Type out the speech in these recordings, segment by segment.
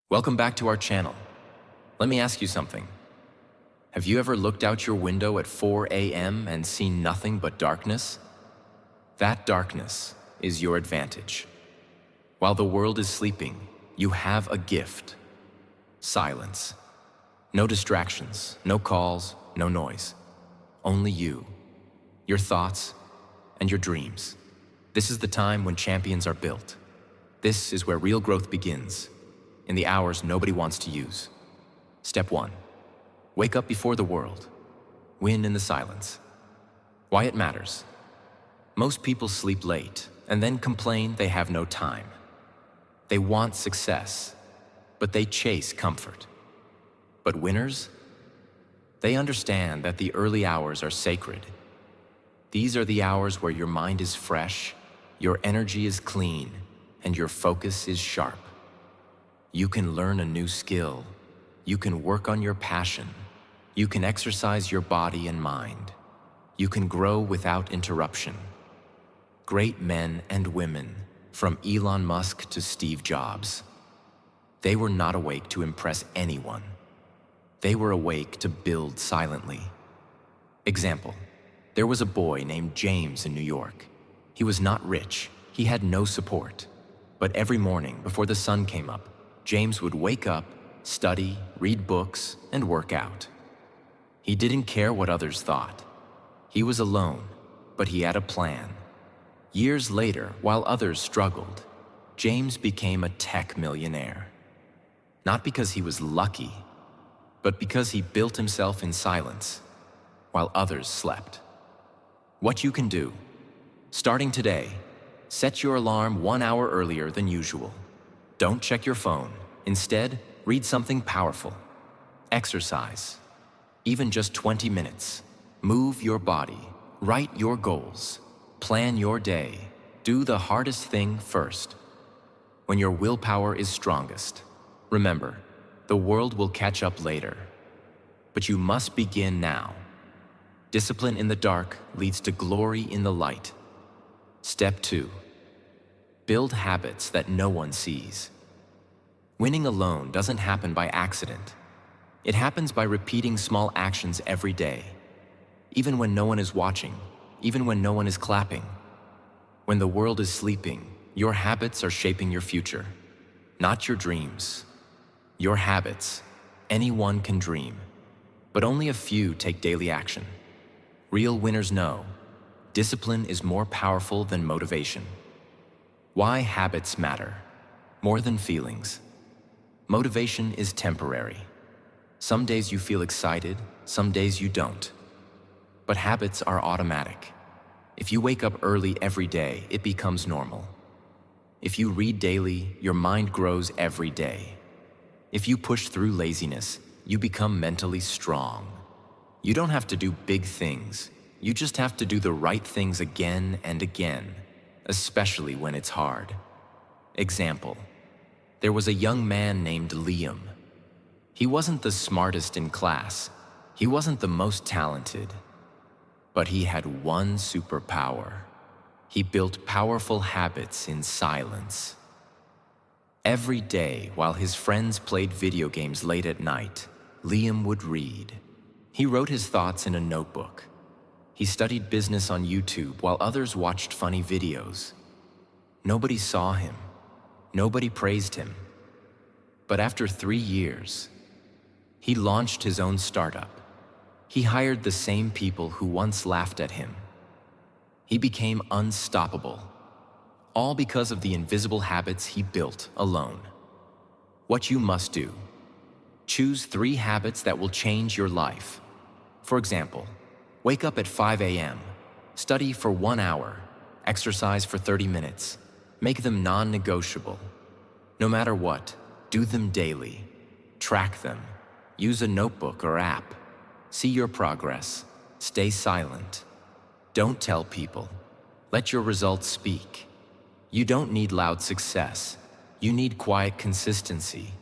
Welcome back to our channel. Let me ask you something. Have you ever looked out your window at 4 a.m. and seen nothing but darkness? That darkness is your advantage. While the world is sleeping, you have a gift. Silence. No distractions, no calls, no noise. Only you, your thoughts, and your dreams. This is the time when champions are built. This is where real growth begins. In the hours nobody wants to use. Step 1. Wake up before the world. Win in the silence. Why it matters. Most people sleep late and then complain they have no time. They want success, but they chase comfort. But winners? They understand that the early hours are sacred. These are the hours where your mind is fresh, your energy is clean, and your focus is sharp. You can learn a new skill. You can work on your passion. You can exercise your body and mind. You can grow without interruption. Great men and women, from Elon Musk to Steve Jobs, they were not awake to impress anyone. They were awake to build silently. Example, there was a boy named James in New York. He was not rich. He had no support. But every morning before the sun came up, James would wake up, study, read books, and work out. He didn't care what others thought. He was alone, but he had a plan. Years later, while others struggled, James became a tech millionaire. Not because he was lucky, but because he built himself in silence, while others slept. What you can do. Starting today, set your alarm 1 hour earlier than usual. Don't check your phone. Instead, read something powerful. Exercise. Even just 20 minutes. Move your body. Write your goals. Plan your day. Do the hardest thing first. When your willpower is strongest. Remember, the world will catch up later. But you must begin now. Discipline in the dark leads to glory in the light. Step 2. Build habits that no one sees. Winning alone doesn't happen by accident. It happens by repeating small actions every day, even when no one is watching, even when no one is clapping. When the world is sleeping, your habits are shaping your future, not your dreams. Your habits, anyone can dream, but only a few take daily action. Real winners know discipline is more powerful than motivation. Why habits matter, more than feelings. Motivation is temporary. Some days you feel excited, some days you don't. But habits are automatic. If you wake up early every day, it becomes normal. If you read daily, your mind grows every day. If you push through laziness, you become mentally strong. You don't have to do big things. You just have to do the right things again and again, especially when it's hard. Example, there was a young man named Liam. He wasn't the smartest in class. He wasn't the most talented. But he had one superpower. He built powerful habits in silence. Every day, while his friends played video games late at night, Liam would read. He wrote his thoughts in a notebook. He studied business on YouTube while others watched funny videos. Nobody saw him. Nobody praised him. But after 3 years, he launched his own startup. He hired the same people who once laughed at him. He became unstoppable, all because of the invisible habits he built alone. What you must do. Choose 3 habits that will change your life. For example, wake up at 5 a.m., study for 1 hour, exercise for 30 minutes. Make them non-negotiable. No matter what, do them daily. Track them. Use a notebook or app. See your progress. Stay silent. Don't tell people. Let your results speak. You don't need loud success. You need quiet consistency.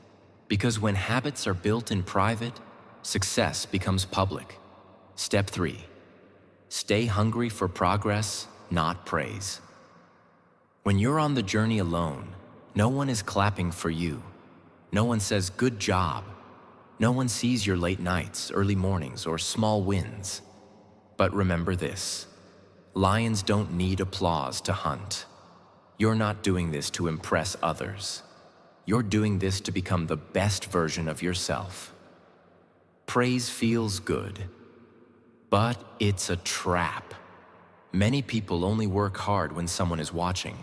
Because when habits are built in private, success becomes public. Step 3. Stay hungry for progress, not praise. When you're on the journey alone, no one is clapping for you. No one says, "Good job." No one sees your late nights, early mornings, or small wins. But remember this: lions don't need applause to hunt. You're not doing this to impress others. You're doing this to become the best version of yourself. Praise feels good, but it's a trap. Many people only work hard when someone is watching.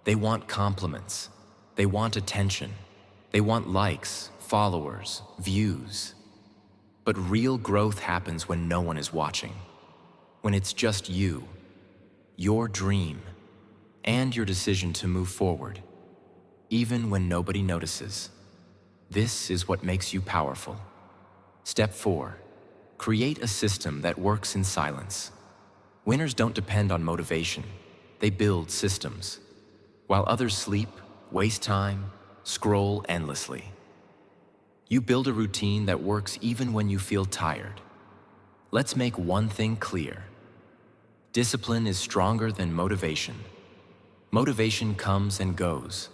They want compliments. They want attention. They want likes, followers, views. But real growth happens when no one is watching. When it's just you, your dream, and your decision to move forward, even when nobody notices. This is what makes you powerful. Step 4. Create a system that works in silence. Winners don't depend on motivation. They build systems. While others sleep, waste time, scroll endlessly. You build a routine that works even when you feel tired. Let's make one thing clear. Discipline is stronger than motivation. Motivation comes and goes.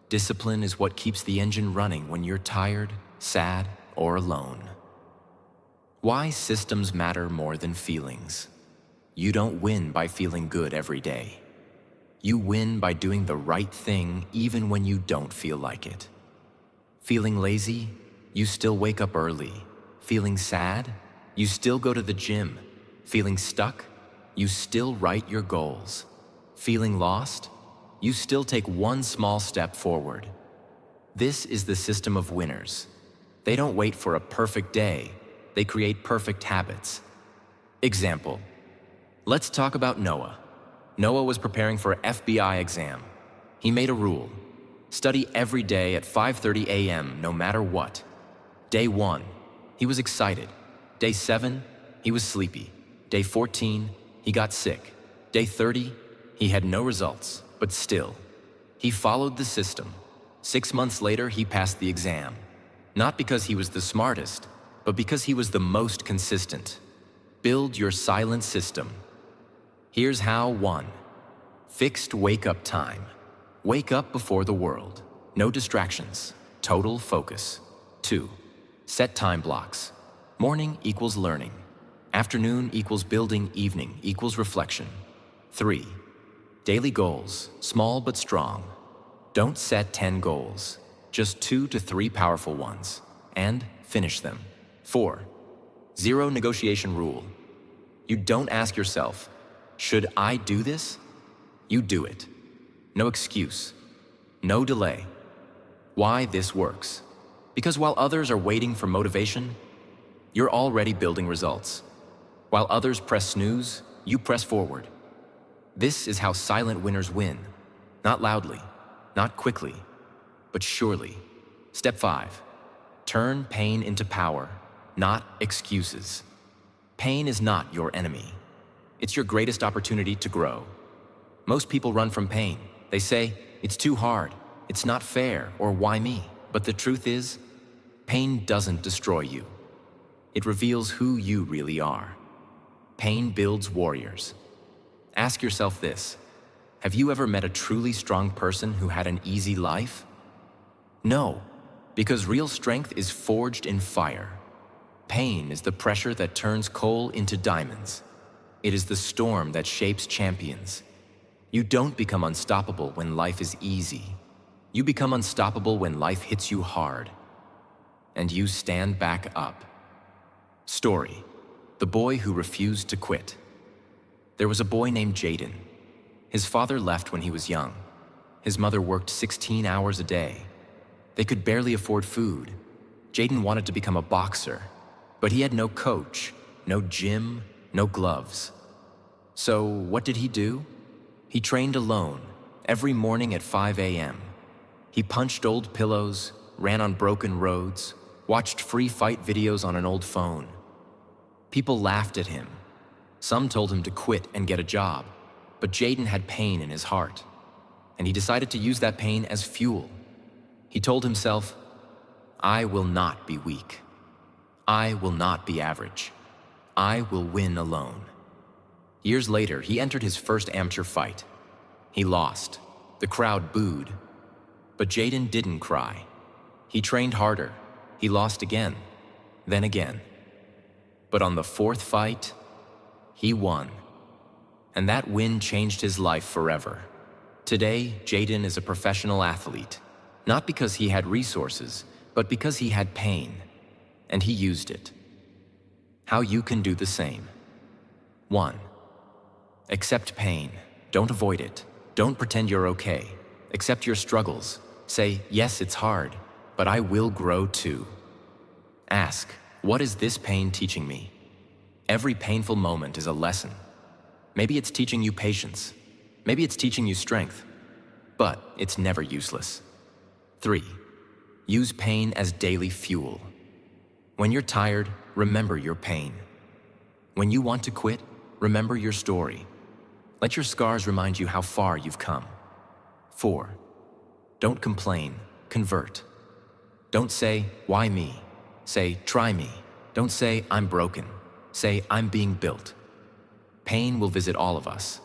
Discipline is what keeps the engine running when you're tired, sad, or alone. Why systems matter more than feelings. You don't win by feeling good every day. You win by doing the right thing even when you don't feel like it. Feeling lazy? You still wake up early. Feeling sad? You still go to the gym. Feeling stuck? You still write your goals. Feeling lost? You still take one small step forward. This is the system of winners. They don't wait for a perfect day. They create perfect habits. Example. Let's talk about Noah. Noah was preparing for an FBI exam. He made a rule. Study every day at 5:30 a.m. no matter what. Day 1, he was excited. Day 7, he was sleepy. Day 14, he got sick. Day 30, he had no results, but still, he followed the system. 6 months later, he passed the exam. Not because he was the smartest, but because he was the most consistent. Build your silent system. Here's how. 1. Fixed wake-up time. Wake up before the world. No distractions. Total focus. 2. Set time blocks. Morning equals learning. Afternoon equals building. Evening equals reflection. 3. Daily goals, small but strong. Don't set 10 goals, just 2 to 3 powerful ones, and finish them. 4. Zero negotiation rule. You don't ask yourself, should I do this? You do it. No excuse. No delay. Why this works? Because while others are waiting for motivation, you're already building results. While others press snooze, you press forward. This is how silent winners win. Not loudly, not quickly, but surely. Step 5. Turn pain into power, not excuses. Pain is not your enemy. It's your greatest opportunity to grow. Most people run from pain. They say, it's too hard, it's not fair, or why me? But the truth is, pain doesn't destroy you. It reveals who you really are. Pain builds warriors. Ask yourself this: have you ever met a truly strong person who had an easy life? No, because real strength is forged in fire. Pain is the pressure that turns coal into diamonds. It is the storm that shapes champions. You don't become unstoppable when life is easy. You become unstoppable when life hits you hard. And you stand back up. Story: the boy who refused to quit. There was a boy named Jaden. His father left when he was young. His mother worked 16 hours a day. They could barely afford food. Jaden wanted to become a boxer, but he had no coach, no gym, no gloves. So what did he do? He trained alone, every morning at 5 a.m. He punched old pillows, ran on broken roads, watched free fight videos on an old phone. People laughed at him. Some told him to quit and get a job, but Jaden had pain in his heart, and he decided to use that pain as fuel. He told himself, I will not be weak. I will not be average. I will win alone. Years later, he entered his first amateur fight. He lost. The crowd booed. But Jaden didn't cry. He trained harder. He lost again, then again. But on the fourth fight, he won. And that win changed his life forever. Today, Jaden is a professional athlete, not because he had resources, but because he had pain, and he used it. How you can do the same. 1. Accept pain. Don't avoid it. Don't pretend you're okay. Accept your struggles. Say, yes, it's hard, but I will grow too. Ask, what is this pain teaching me? Every painful moment is a lesson. Maybe it's teaching you patience. Maybe it's teaching you strength. But it's never useless. 3. Use pain as daily fuel. When you're tired, remember your pain. When you want to quit, remember your story. Let your scars remind you how far you've come. 4. Don't complain, convert. Don't say, why me? Say, try me. Don't say, I'm broken. Say, I'm being built. Pain will visit all of us,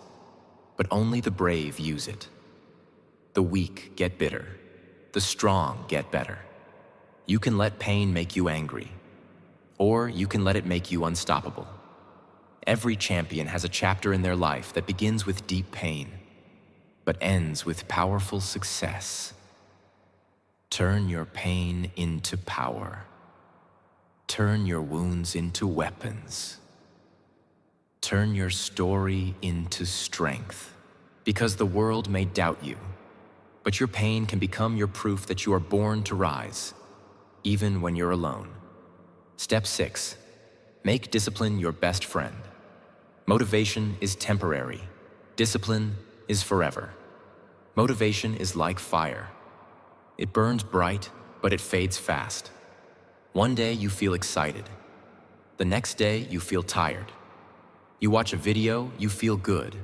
but only the brave use it. The weak get bitter. The strong get better. You can let pain make you angry, or you can let it make you unstoppable. Every champion has a chapter in their life that begins with deep pain, but ends with powerful success. Turn your pain into power. Turn your wounds into weapons. Turn your story into strength. Because the world may doubt you, but your pain can become your proof that you are born to rise, even when you're alone. Step 6. Make discipline your best friend. Motivation is temporary. Discipline is forever. Motivation is like fire. It burns bright, but it fades fast. One day you feel excited. The next day you feel tired. You watch a video, you feel good.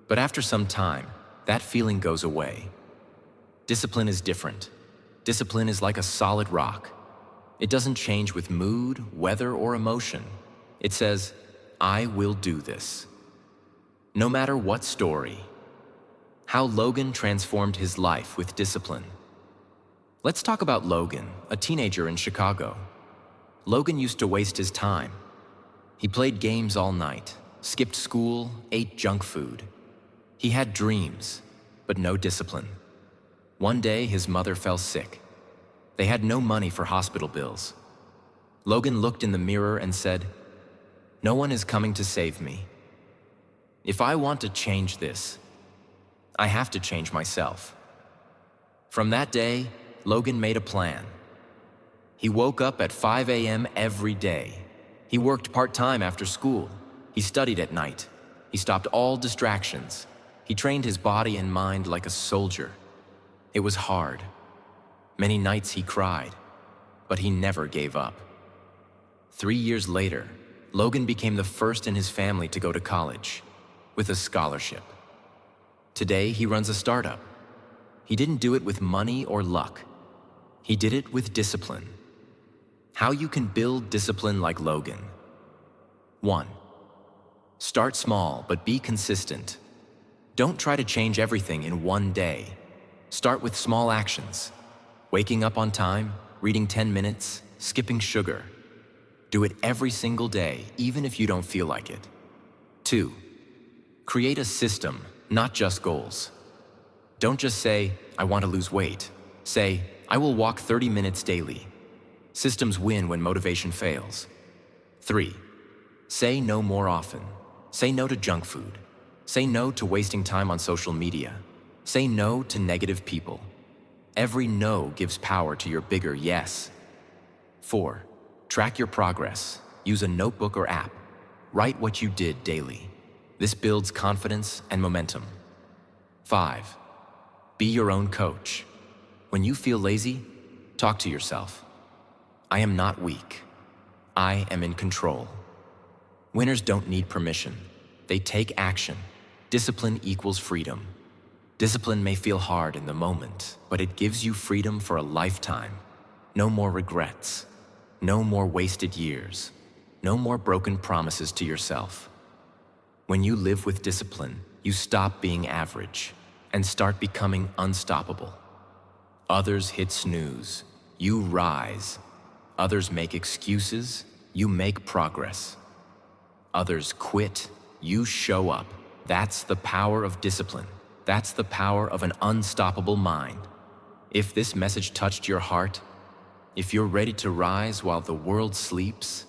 But after some time, that feeling goes away. Discipline is different. Discipline is like a solid rock. It doesn't change with mood, weather, or emotion. It says, I will do this. No matter what story. How Logan transformed his life with discipline. Let's talk about Logan, a teenager in Chicago. Logan used to waste his time. He played games all night, skipped school, ate junk food. He had dreams, but no discipline. One day, his mother fell sick. They had no money for hospital bills. Logan looked in the mirror and said, no one is coming to save me. If I want to change this, I have to change myself. From that day, Logan made a plan. He woke up at 5 a.m. every day. He worked part-time after school. He studied at night. He stopped all distractions. He trained his body and mind like a soldier. It was hard. Many nights he cried, but he never gave up. 3 years later, Logan became the first in his family to go to college, with a scholarship. Today, he runs a startup. He didn't do it with money or luck. He did it with discipline. How you can build discipline like Logan. 1. Start small, but be consistent. Don't try to change everything in one day. Start with small actions. Waking up on time, reading 10 minutes, skipping sugar. Do it every single day, even if you don't feel like it. 2. Create a system, not just goals. Don't just say, I want to lose weight. Say, I will walk 30 minutes daily. Systems win when motivation fails. 3. Say no more often. Say no to junk food. Say no to wasting time on social media. Say no to negative people. Every no gives power to your bigger yes. 4. Track your progress. Use a notebook or app. Write what you did daily. This builds confidence and momentum. 5. Be your own coach. When you feel lazy, talk to yourself. I am not weak. I am in control. Winners don't need permission. They take action. Discipline equals freedom. Discipline may feel hard in the moment, but it gives you freedom for a lifetime. No more regrets. No more wasted years. No more broken promises to yourself. When you live with discipline, you stop being average and start becoming unstoppable. Others hit snooze. You rise. Others make excuses. You make progress. Others quit. You show up. That's the power of discipline. That's the power of an unstoppable mind. If this message touched your heart, if you're ready to rise while the world sleeps,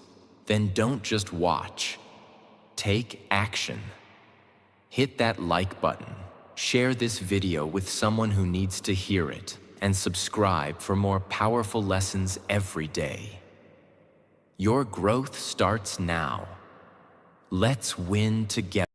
then don't just watch. Take action. Hit that like button. Share this video with someone who needs to hear it, and subscribe for more powerful lessons every day. Your growth starts now. Let's win together.